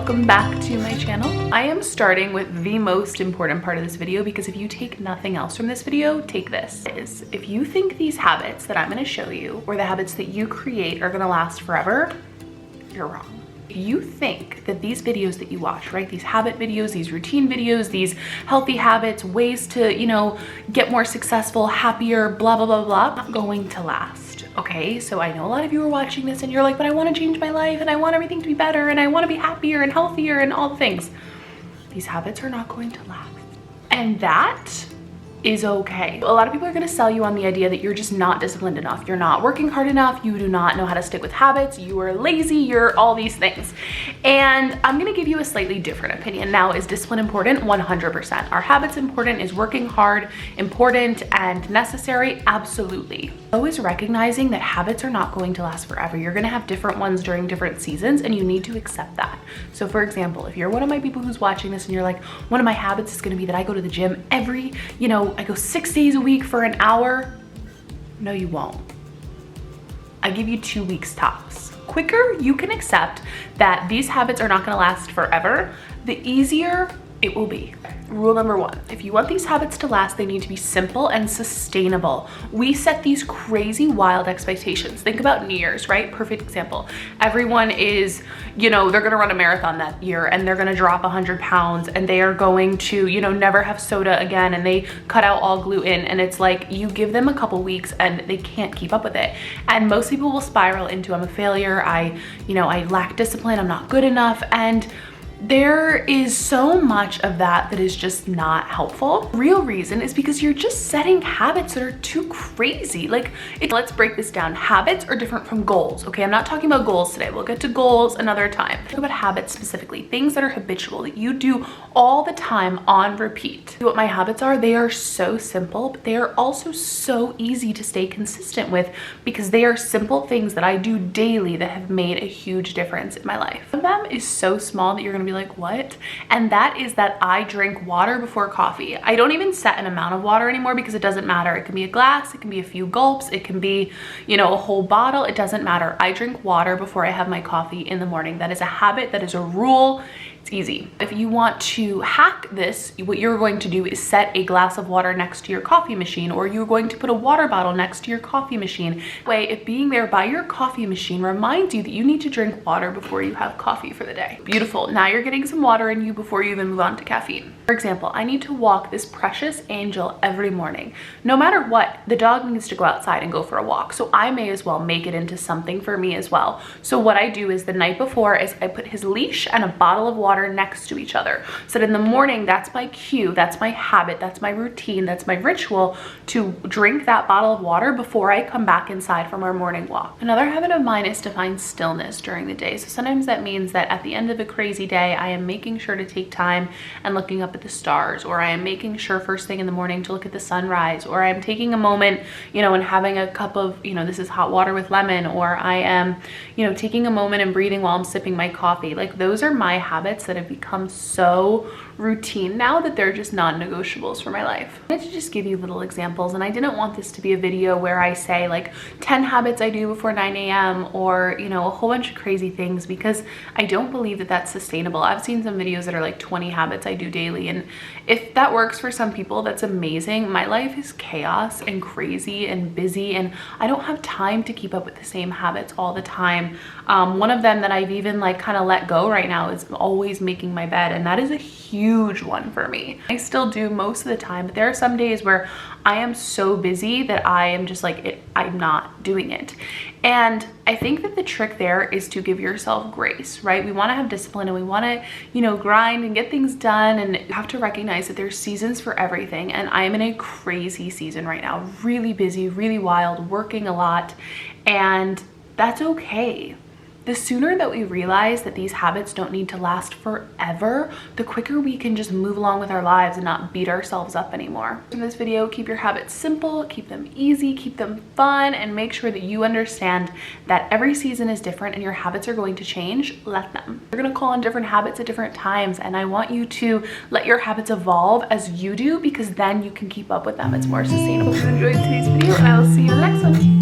welcome back to my channel. I am starting with the most important part of this video because if you take nothing else from this video, take this. If you think these habits that I'm going to show you or the habits that you create are going to last forever, you're wrong. If you think that these videos that you watch, right, these habit videos, these routine videos, these healthy habits, ways to, get more successful, happier, blah, blah, blah, blah, not going to last. Okay, so I know a lot of you are watching this and you're like, but I want to change my life and I want everything to be better and I want to be happier and healthier and all the things. These habits are not going to last. And that is okay. A lot of people are going to sell you on the idea that you're just not disciplined enough. You're not working hard enough. You do not know how to stick with habits. You are lazy. You're all these things. And I'm going to give you a slightly different opinion. Now, is discipline important? 100%. Are habits important? Is working hard important and necessary? Absolutely. Always recognizing that habits are not going to last forever. You're going to have different ones during different seasons and you need to accept that. So for example, if you're one of my people who's watching this and you're like, one of my habits is going to be that I go to the gym every, I go 6 days a week for an hour. No, you won't. I give you 2 weeks tops. Quicker you can accept that these habits are not going to last forever, the easier it will be. Rule number 1, if you want these habits to last, they need to be simple and sustainable. We set these crazy wild expectations. Think about New Year's, right? Perfect example. Everyone is, they're gonna run a marathon that year and they're gonna drop 100 pounds and they are going to, never have soda again and they cut out all gluten, and it's like you give them a couple weeks and they can't keep up with it. And most people will spiral into, I'm a failure, I lack discipline, I'm not good enough, and there is so much of that is just not helpful. Real reason is because you're just setting habits that are too crazy. Let's break this down. Habits are different from goals, okay? I'm not talking about goals today. We'll get to goals another time. Talk about habits specifically, things that are habitual, that you do all the time on repeat. What my habits are, they are so simple, but they are also so easy to stay consistent with because they are simple things that I do daily that have made a huge difference in my life. One of them is so small that you're gonna be like, what? And that is that I drink water before coffee. I don't even set an amount of water anymore because it doesn't matter. It can be a glass, it can be a few gulps, it can be, a whole bottle. It doesn't matter. I drink water before I have my coffee in the morning. That is a habit, that is a rule. It's easy. If you want to hack this, what you're going to do is set a glass of water next to your coffee machine, or you're going to put a water bottle next to your coffee machine. That way, if being there by your coffee machine reminds you that you need to drink water before you have coffee for the day. Beautiful. Now you're getting some water in you before you even move on to caffeine. For example, I need to walk this precious angel every morning. No matter what, the dog needs to go outside and go for a walk. So I may as well make it into something for me as well. So what I do is the night before is I put his leash and a bottle of water next to each other. So that in the morning, that's my cue, that's my habit, that's my routine, that's my ritual to drink that bottle of water before I come back inside from our morning walk. Another habit of mine is to find stillness during the day. So sometimes that means that at the end of a crazy day, I am making sure to take time and looking up at the stars, or I am making sure first thing in the morning to look at the sunrise, or I am taking a moment, and having a cup of, this is hot water with lemon, or I am, taking a moment and breathing while I'm sipping my coffee. Like, those are my habits that have become so routine now that they're just non-negotiables for my life. I wanted to just give you little examples, and I didn't want this to be a video where I say like 10 habits I do before 9 a.m. or a whole bunch of crazy things, because I don't believe that that's sustainable. I've seen some videos that are like 20 habits I do daily, and if that works for some people, that's amazing. My life is chaos and crazy and busy, and I don't have time to keep up with the same habits all the time. One of them that I've even kind of let go right now is always making my bed, and that is a huge one for me. I still do most of the time, but there are some days where I am so busy that I am just like, I'm not doing it. And I think that the trick there is to give yourself grace, right? We want to have discipline and we want to, grind and get things done, and you have to recognize that there's seasons for everything. And I am in a crazy season right now, really busy, really wild, working a lot, and that's okay. The sooner that we realize that these habits don't need to last forever, the quicker we can just move along with our lives and not beat ourselves up anymore. In this video, keep your habits simple, keep them easy, keep them fun, and make sure that you understand that every season is different and your habits are going to change. Let them. You're gonna call on different habits at different times, and I want you to let your habits evolve as you do, because then you can keep up with them. It's more sustainable. If you enjoyed today's video, I will see you in the next one.